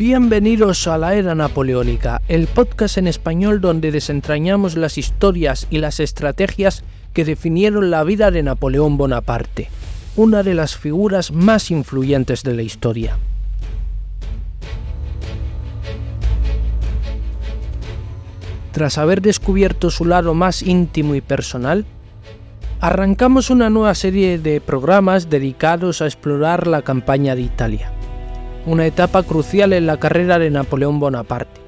Bienvenidos a la Era Napoleónica, el podcast en español donde desentrañamos las historias y las estrategias que definieron la vida de Napoleón Bonaparte, una de las figuras más influyentes de la historia. Tras haber descubierto su lado más íntimo y personal, arrancamos una nueva serie de programas dedicados a explorar la campaña de Italia, una etapa crucial en la carrera de Napoleón Bonaparte.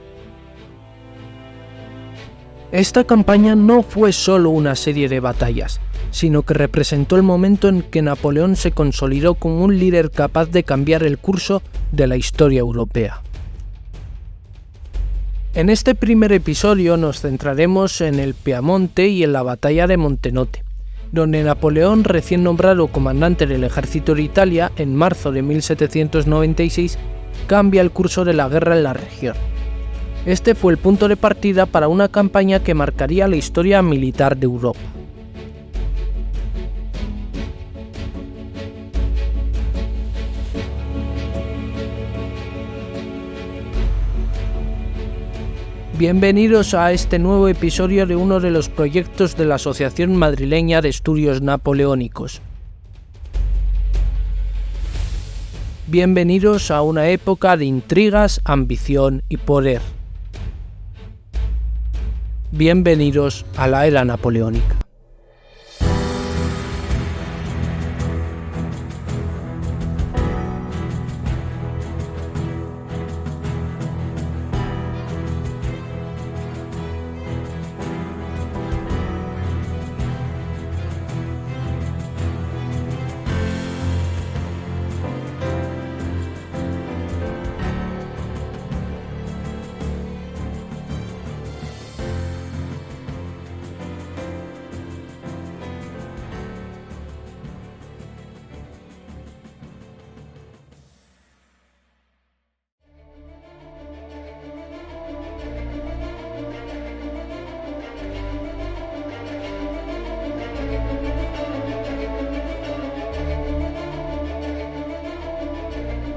Esta campaña no fue solo una serie de batallas, sino que representó el momento en que Napoleón se consolidó como un líder capaz de cambiar el curso de la historia europea. En este primer episodio nos centraremos en el Piamonte y en la batalla de Montenotte, donde Napoleón, recién nombrado comandante del ejército de Italia en marzo de 1796, cambia el curso de la guerra en la región. Este fue el punto de partida para una campaña que marcaría la historia militar de Europa. Bienvenidos a este nuevo episodio de uno de los proyectos de la Asociación Madrileña de Estudios Napoleónicos. Bienvenidos a una época de intrigas, ambición y poder. Bienvenidos a la Era Napoleónica.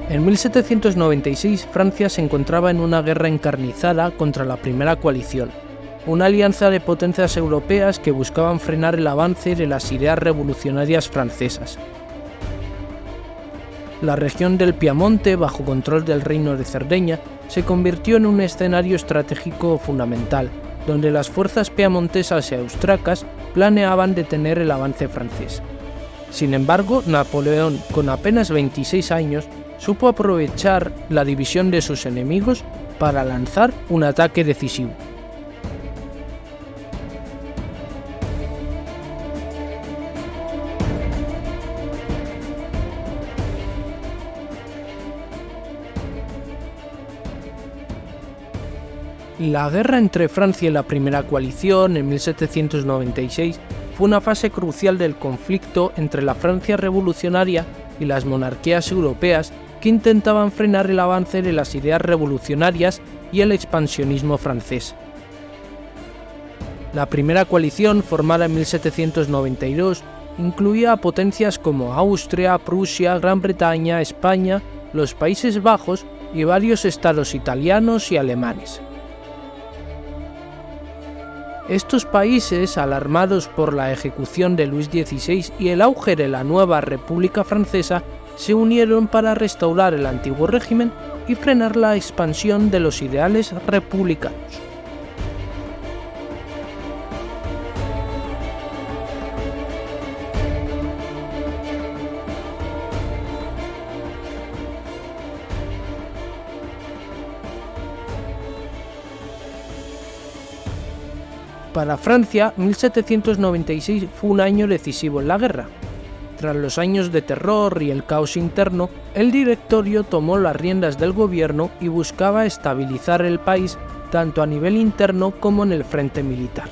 En 1796, Francia se encontraba en una guerra encarnizada contra la Primera Coalición, una alianza de potencias europeas que buscaban frenar el avance de las ideas revolucionarias francesas. La región del Piamonte, bajo control del Reino de Cerdeña, se convirtió en un escenario estratégico fundamental, donde las fuerzas piamontesas y austriacas planeaban detener el avance francés. Sin embargo, Napoleón, con apenas 26 años, supo aprovechar la división de sus enemigos para lanzar un ataque decisivo. La guerra entre Francia y la Primera Coalición en 1796 fue una fase crucial del conflicto entre la Francia revolucionaria y las monarquías europeas que intentaban frenar el avance de las ideas revolucionarias y el expansionismo francés. La Primera Coalición, formada en 1792, incluía a potencias como Austria, Prusia, Gran Bretaña, España, los Países Bajos y varios estados italianos y alemanes. Estos países, alarmados por la ejecución de Luis XVI y el auge de la nueva República Francesa, se unieron para restaurar el antiguo régimen y frenar la expansión de los ideales republicanos. Para Francia, 1796 fue un año decisivo en la guerra. Tras los años de terror y el caos interno, el directorio tomó las riendas del gobierno y buscaba estabilizar el país tanto a nivel interno como en el frente militar.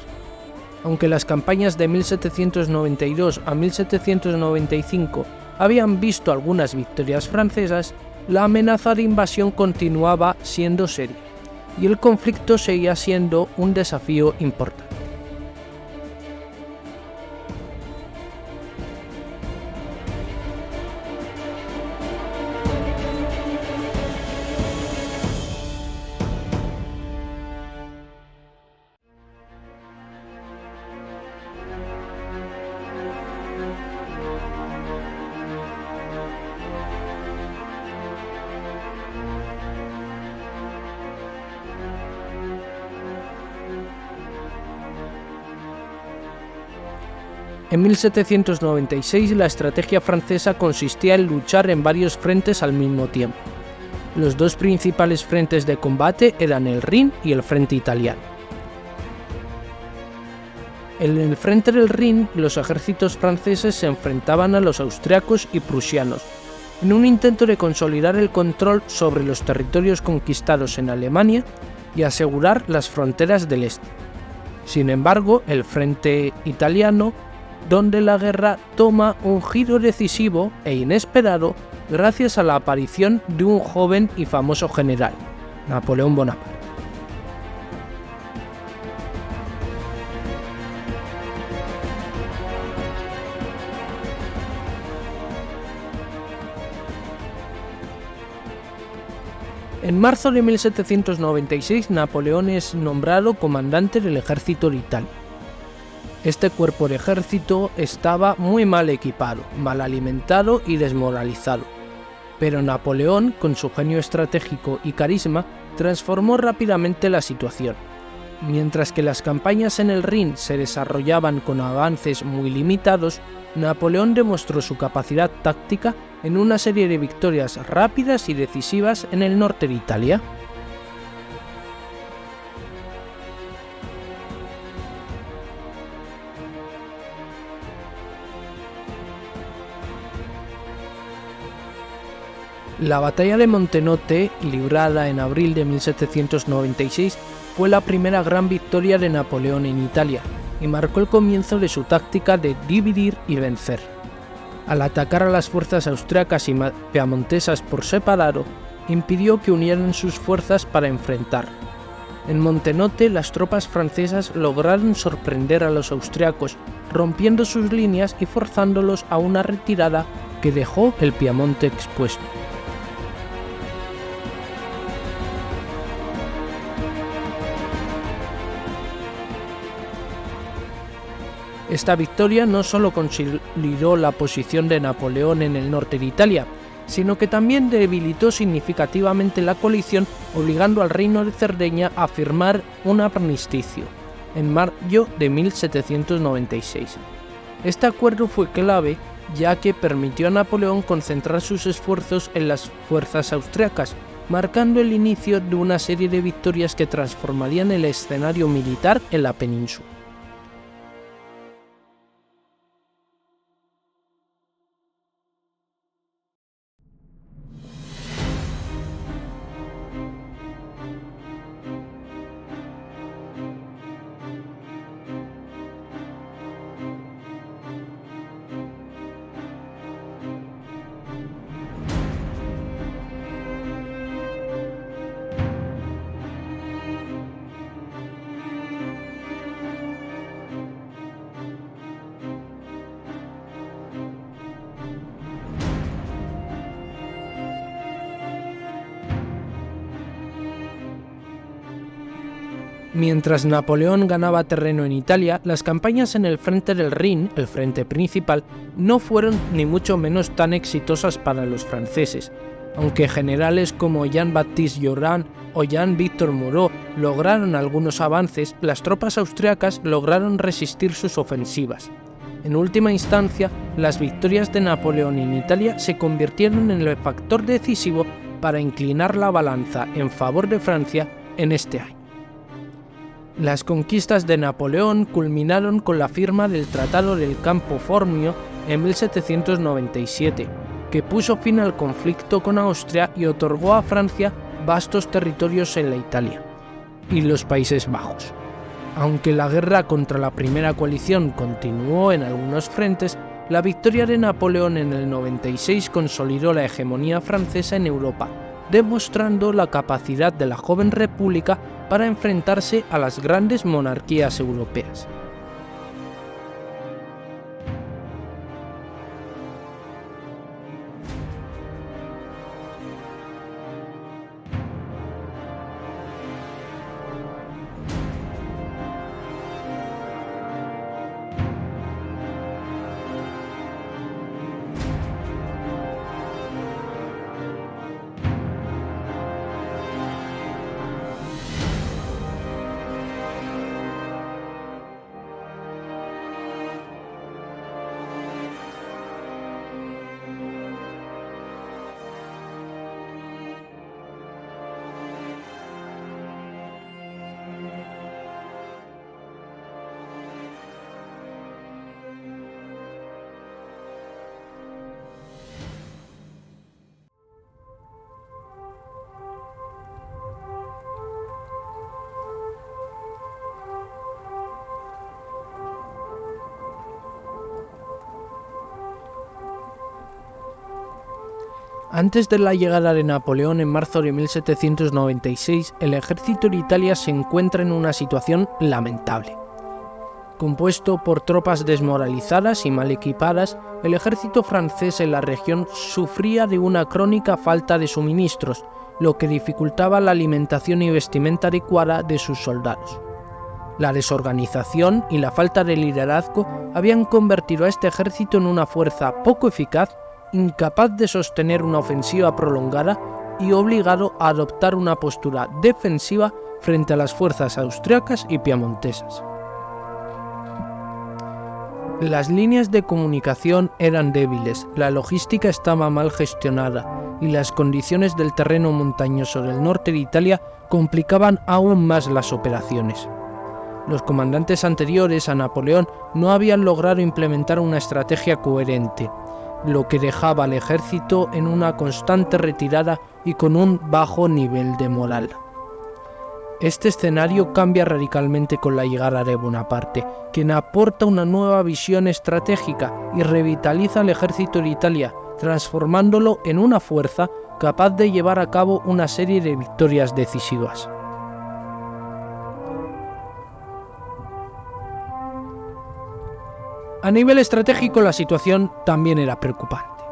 Aunque las campañas de 1792 a 1795 habían visto algunas victorias francesas, la amenaza de invasión continuaba siendo seria, y el conflicto seguía siendo un desafío importante. En 1796 la estrategia francesa consistía en luchar en varios frentes al mismo tiempo. Los dos principales frentes de combate eran el Rin y el frente italiano. En el frente del Rin, los ejércitos franceses se enfrentaban a los austriacos y prusianos, en un intento de consolidar el control sobre los territorios conquistados en Alemania y asegurar las fronteras del este. Sin embargo, el frente italiano, donde la guerra toma un giro decisivo e inesperado gracias a la aparición de un joven y famoso general, Napoleón Bonaparte. En marzo de 1796, Napoleón es nombrado comandante del ejército de Italia. Este cuerpo de ejército estaba muy mal equipado, mal alimentado y desmoralizado. Pero Napoleón, con su genio estratégico y carisma, transformó rápidamente la situación. Mientras que las campañas en el Rin se desarrollaban con avances muy limitados, Napoleón demostró su capacidad táctica en una serie de victorias rápidas y decisivas en el norte de Italia. La batalla de Montenotte, librada en abril de 1796, fue la primera gran victoria de Napoleón en Italia y marcó el comienzo de su táctica de dividir y vencer. Al atacar a las fuerzas austriacas y piamontesas por separado, impidió que unieran sus fuerzas para enfrentar. En Montenotte, las tropas francesas lograron sorprender a los austriacos, rompiendo sus líneas y forzándolos a una retirada que dejó el Piamonte expuesto. Esta victoria no solo consolidó la posición de Napoleón en el norte de Italia, sino que también debilitó significativamente la coalición, obligando al Reino de Cerdeña a firmar un armisticio en mayo de 1796. Este acuerdo fue clave, ya que permitió a Napoleón concentrar sus esfuerzos en las fuerzas austriacas, marcando el inicio de una serie de victorias que transformarían el escenario militar en la península. Mientras Napoleón ganaba terreno en Italia, las campañas en el frente del Rin, el frente principal, no fueron ni mucho menos tan exitosas para los franceses. Aunque generales como Jean-Baptiste Jourdan o Jean-Victor Moreau lograron algunos avances, las tropas austriacas lograron resistir sus ofensivas. En última instancia, las victorias de Napoleón en Italia se convirtieron en el factor decisivo para inclinar la balanza en favor de Francia en este año. Las conquistas de Napoleón culminaron con la firma del Tratado del Campo Formio en 1797, que puso fin al conflicto con Austria y otorgó a Francia vastos territorios en la Italia y los Países Bajos. Aunque la guerra contra la primera coalición continuó en algunos frentes, la victoria de Napoleón en el 96 consolidó la hegemonía francesa en Europa, demostrando la capacidad de la joven república para enfrentarse a las grandes monarquías europeas. Antes de la llegada de Napoleón en marzo de 1796, el ejército de Italia se encuentra en una situación lamentable. Compuesto por tropas desmoralizadas y mal equipadas, el ejército francés en la región sufría de una crónica falta de suministros, lo que dificultaba la alimentación y vestimenta adecuada de sus soldados. La desorganización y la falta de liderazgo habían convertido a este ejército en una fuerza poco eficaz, incapaz de sostener una ofensiva prolongada y obligado a adoptar una postura defensiva frente a las fuerzas austriacas y piamontesas. Las líneas de comunicación eran débiles, la logística estaba mal gestionada y las condiciones del terreno montañoso del norte de Italia complicaban aún más las operaciones. Los comandantes anteriores a Napoleón no habían logrado implementar una estrategia coherente, lo que dejaba al ejército en una constante retirada y con un bajo nivel de moral. Este escenario cambia radicalmente con la llegada de Bonaparte, quien aporta una nueva visión estratégica y revitaliza el ejército de Italia, transformándolo en una fuerza capaz de llevar a cabo una serie de victorias decisivas. A nivel estratégico, la situación también era preocupante.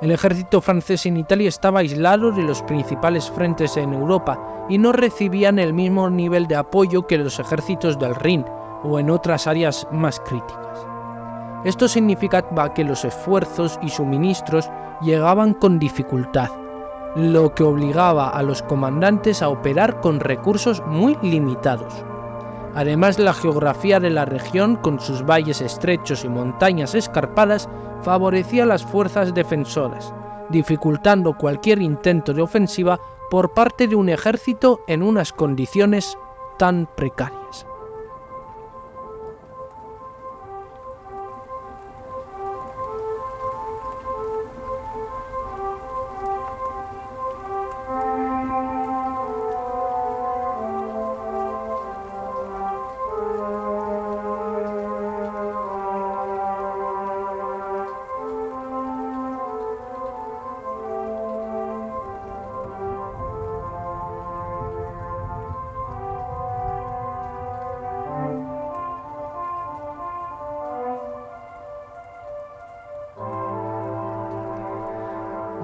El ejército francés en Italia estaba aislado de los principales frentes en Europa y no recibían el mismo nivel de apoyo que los ejércitos del Rin o en otras áreas más críticas. Esto significaba que los esfuerzos y suministros llegaban con dificultad, lo que obligaba a los comandantes a operar con recursos muy limitados. Además, la geografía de la región, con sus valles estrechos y montañas escarpadas, favorecía a las fuerzas defensoras, dificultando cualquier intento de ofensiva por parte de un ejército en unas condiciones tan precarias.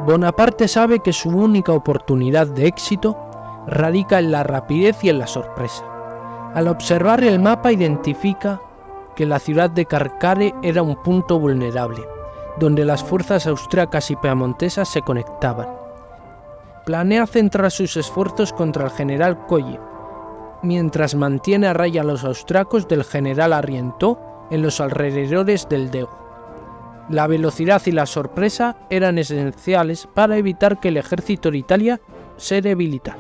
Bonaparte sabe que su única oportunidad de éxito radica en la rapidez y en la sorpresa. Al observar el mapa identifica que la ciudad de Carcare era un punto vulnerable, donde las fuerzas austriacas y piamontesas se conectaban. Planea centrar sus esfuerzos contra el general Colle, mientras mantiene a raya a los austriacos del general Arrienteau en los alrededores del Dego. La velocidad y la sorpresa eran esenciales para evitar que el ejército de Italia se debilitara.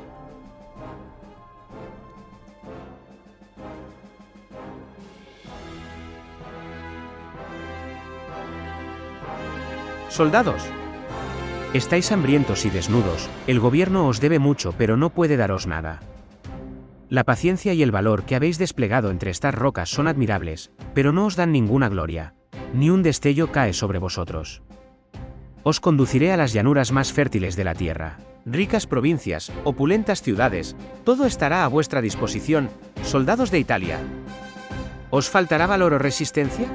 Soldados, estáis hambrientos y desnudos, el gobierno os debe mucho pero no puede daros nada. La paciencia y el valor que habéis desplegado entre estas rocas son admirables, pero no os dan ninguna gloria. Ni un destello cae sobre vosotros. Os conduciré a las llanuras más fértiles de la tierra. Ricas provincias, opulentas ciudades, todo estará a vuestra disposición, soldados de Italia. ¿Os faltará valor o resistencia?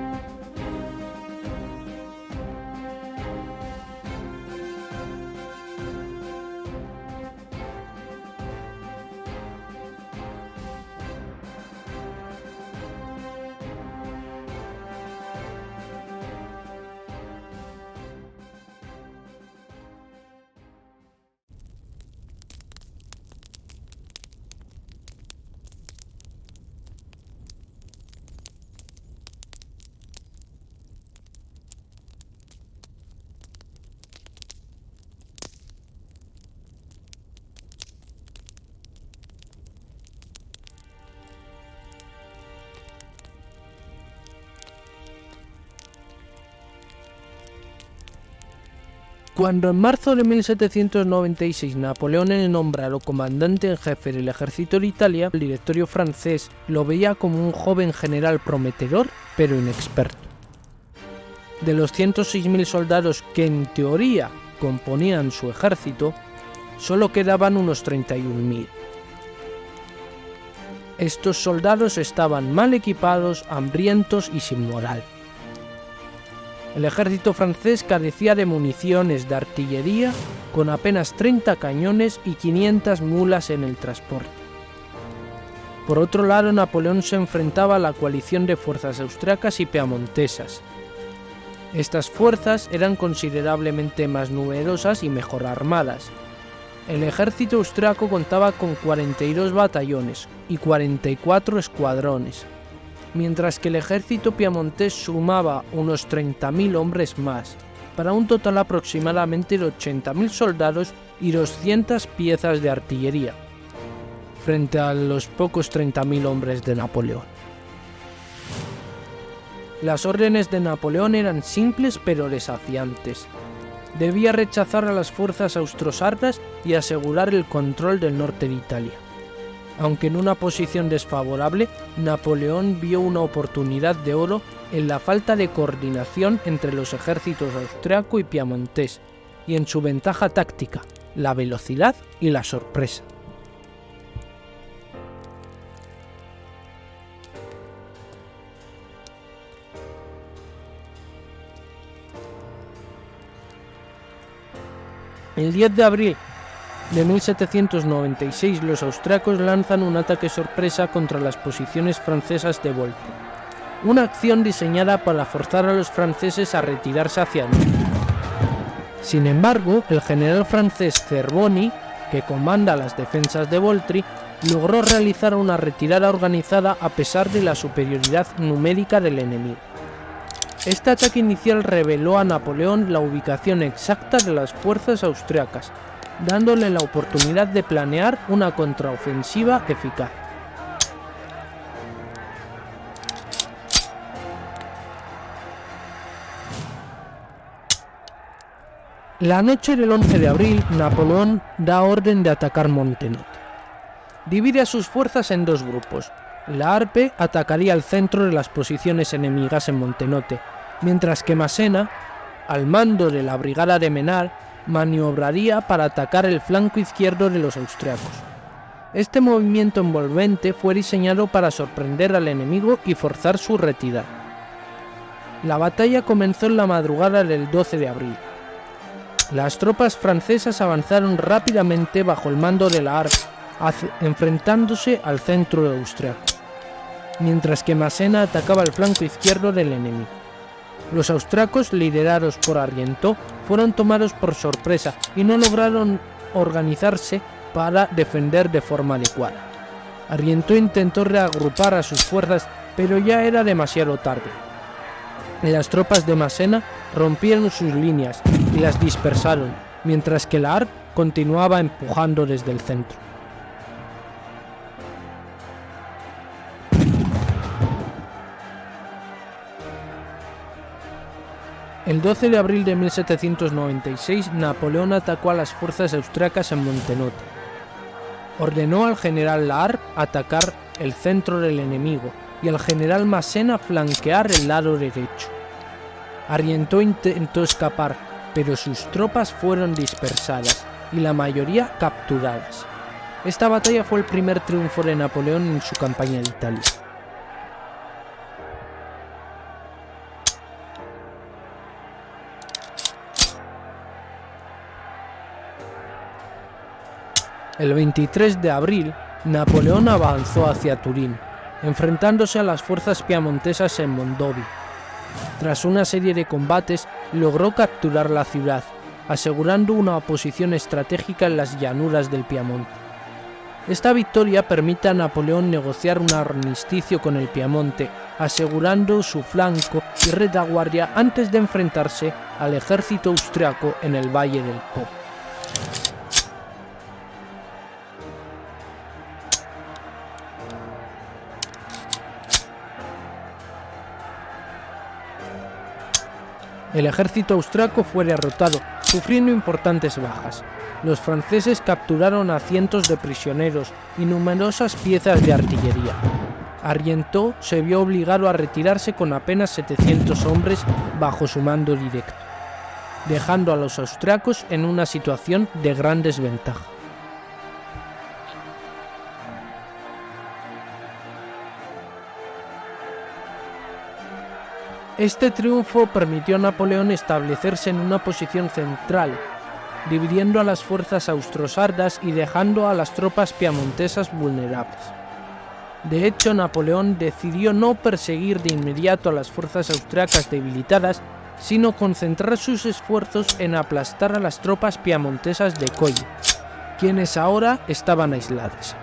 Cuando en marzo de 1796 Napoleón le nombró comandante en jefe del ejército de Italia, el directorio francés lo veía como un joven general prometedor, pero inexperto. De los 106.000 soldados que en teoría componían su ejército, solo quedaban unos 31.000. Estos soldados estaban mal equipados, hambrientos y sin moral. El ejército francés carecía de municiones de artillería, con apenas 30 cañones y 500 mulas en el transporte. Por otro lado, Napoleón se enfrentaba a la coalición de fuerzas austriacas y piamontesas. Estas fuerzas eran considerablemente más numerosas y mejor armadas. El ejército austriaco contaba con 42 batallones y 44 escuadrones, mientras que el ejército piamontés sumaba unos 30.000 hombres más, para un total aproximadamente de 80.000 soldados y 200 piezas de artillería, frente a los pocos 30.000 hombres de Napoleón. Las órdenes de Napoleón eran simples pero desafiantes. Debía rechazar a las fuerzas austrosardas y asegurar el control del norte de Italia. Aunque en una posición desfavorable, Napoleón vio una oportunidad de oro en la falta de coordinación entre los ejércitos austriaco y piamontés, y en su ventaja táctica, la velocidad y la sorpresa. El 10 de abril de 1796 los austriacos lanzan un ataque sorpresa contra las posiciones francesas de Voltri, una acción diseñada para forzar a los franceses a retirarse hacia el norte. Sin embargo, el general francés Zerboni, que comanda las defensas de Voltri, logró realizar una retirada organizada a pesar de la superioridad numérica del enemigo. Este ataque inicial reveló a Napoleón la ubicación exacta de las fuerzas austriacas, dándole la oportunidad de planear una contraofensiva eficaz. La noche del 11 de abril, Napoleón da orden de atacar Montenotte. Divide a sus fuerzas en dos grupos. La Harpe atacaría el centro de las posiciones enemigas en Montenotte, mientras que Massena, al mando de la brigada de Menard, maniobraría para atacar el flanco izquierdo de los austriacos. Este movimiento envolvente fue diseñado para sorprender al enemigo y forzar su retirada. La batalla comenzó en la madrugada del 12 de abril. Las tropas francesas avanzaron rápidamente bajo el mando de la Harpe, enfrentándose al centro austriaco, mientras que Massena atacaba el flanco izquierdo del enemigo. Los austriacos, liderados por Argenteau, fueron tomados por sorpresa y no lograron organizarse para defender de forma adecuada. Argenteau intentó reagrupar a sus fuerzas, pero ya era demasiado tarde. Las tropas de Massena rompieron sus líneas y las dispersaron, mientras que la Harpe continuaba empujando desde el centro. El 12 de abril de 1796, Napoleón atacó a las fuerzas austriacas en Montenotte. Ordenó al general La Harpe atacar el centro del enemigo y al general Massena flanquear el lado derecho. Argenteau intentó escapar, pero sus tropas fueron dispersadas y la mayoría capturadas. Esta batalla fue el primer triunfo de Napoleón en su campaña de Italia. El 23 de abril, Napoleón avanzó hacia Turín, enfrentándose a las fuerzas piamontesas en Mondovì. Tras una serie de combates, logró capturar la ciudad, asegurando una posición estratégica en las llanuras del Piamonte. Esta victoria permite a Napoleón negociar un armisticio con el Piamonte, asegurando su flanco y retaguardia antes de enfrentarse al ejército austriaco en el Valle del Po. El ejército austriaco fue derrotado, sufriendo importantes bajas. Los franceses capturaron a cientos de prisioneros y numerosas piezas de artillería. Argenteau se vio obligado a retirarse con apenas 700 hombres bajo su mando directo. dejando a los austriacos en una situación de gran desventaja. Este triunfo permitió a Napoleón establecerse en una posición central, dividiendo a las fuerzas austrosardas y dejando a las tropas piamontesas vulnerables. De hecho, Napoleón decidió no perseguir de inmediato a las fuerzas austriacas debilitadas, sino concentrar sus esfuerzos en aplastar a las tropas piamontesas de Colli, quienes ahora estaban aisladas.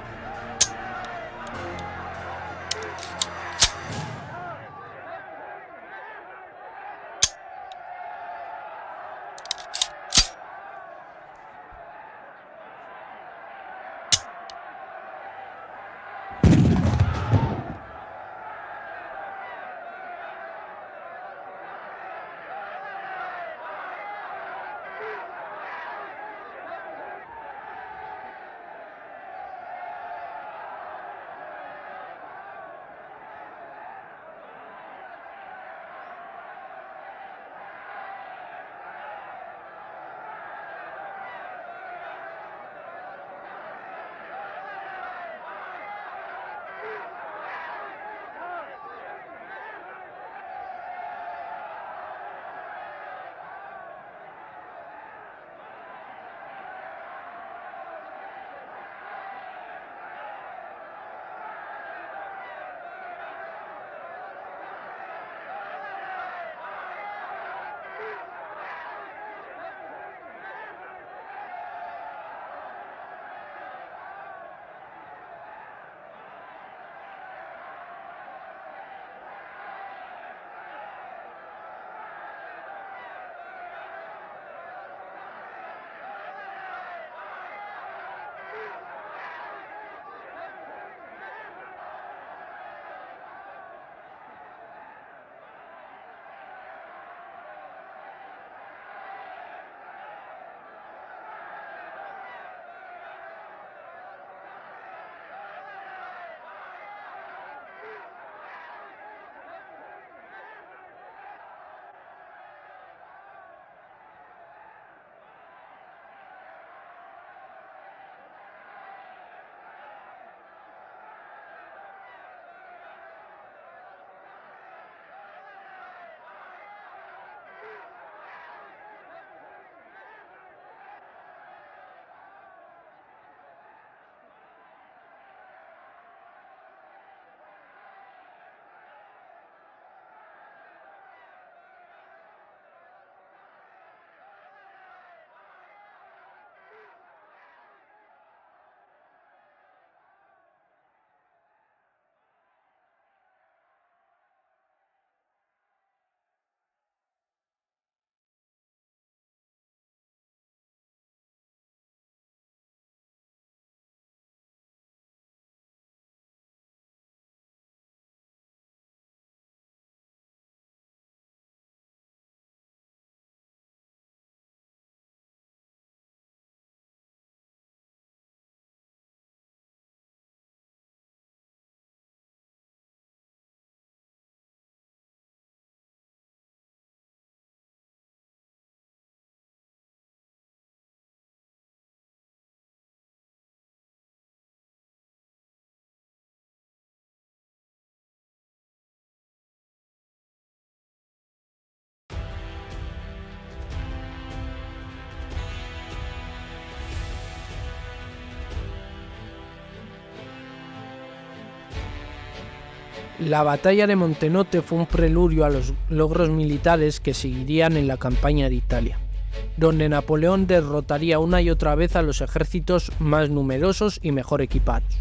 La batalla de Montenotte fue un preludio a los logros militares que seguirían en la campaña de Italia, donde Napoleón derrotaría una y otra vez a los ejércitos más numerosos y mejor equipados.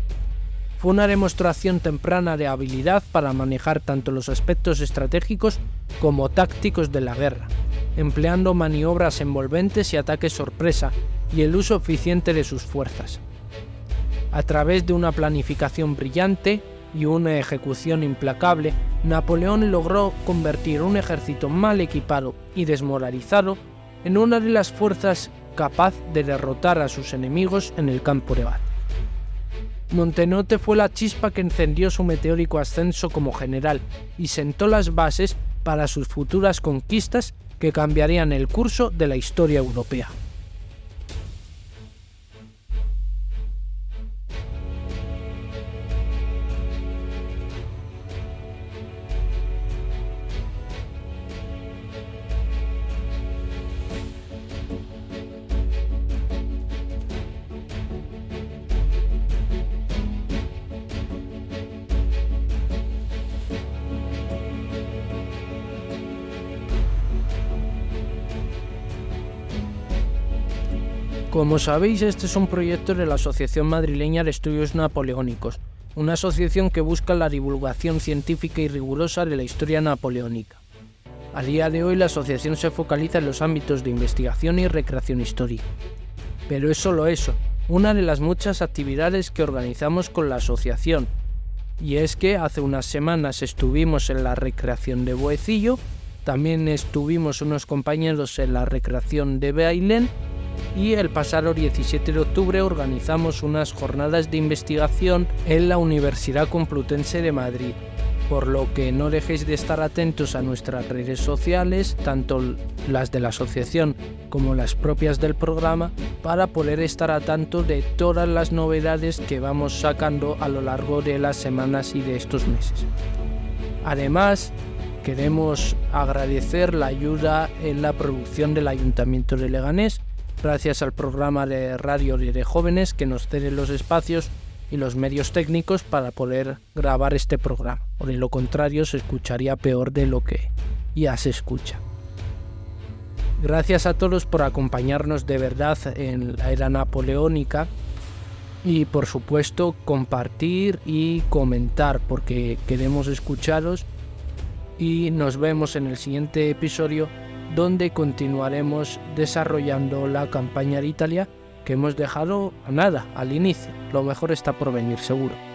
Fue una demostración temprana de habilidad para manejar tanto los aspectos estratégicos como tácticos de la guerra, empleando maniobras envolventes y ataques sorpresa y el uso eficiente de sus fuerzas. A través de una planificación brillante y una ejecución implacable, Napoleón logró convertir un ejército mal equipado y desmoralizado en una de las fuerzas capaz de derrotar a sus enemigos en el campo de batalla. Montenotte fue la chispa que encendió su meteórico ascenso como general y sentó las bases para sus futuras conquistas que cambiarían el curso de la historia europea. Como sabéis, este es un proyecto de la Asociación Madrileña de Estudios Napoleónicos, una asociación que busca la divulgación científica y rigurosa de la historia napoleónica. A día de hoy la asociación se focaliza en los ámbitos de investigación y recreación histórica. Pero es solo eso, una de las muchas actividades que organizamos con la asociación. Y es que hace unas semanas estuvimos en la recreación de Boecillo, también estuvimos unos compañeros en la recreación de Bailén, y el pasado 17 de octubre organizamos unas jornadas de investigación en la Universidad Complutense de Madrid, por lo que no dejéis de estar atentos a nuestras redes sociales, tanto las de la asociación como las propias del programa, para poder estar a tanto de todas las novedades que vamos sacando a lo largo de las semanas y de estos meses. Además, queremos agradecer la ayuda en la producción del Ayuntamiento de Leganés, gracias al programa de radio de jóvenes que nos cede los espacios y los medios técnicos para poder grabar este programa, o de lo contrario se escucharía peor de lo que ya se escucha. Gracias a todos por acompañarnos de verdad en la era napoleónica y por supuesto compartir y comentar, porque queremos escucharos, y nos vemos en el siguiente episodio, donde continuaremos desarrollando la campaña de Italia que hemos dejado a nada al inicio. Lo mejor está por venir, seguro.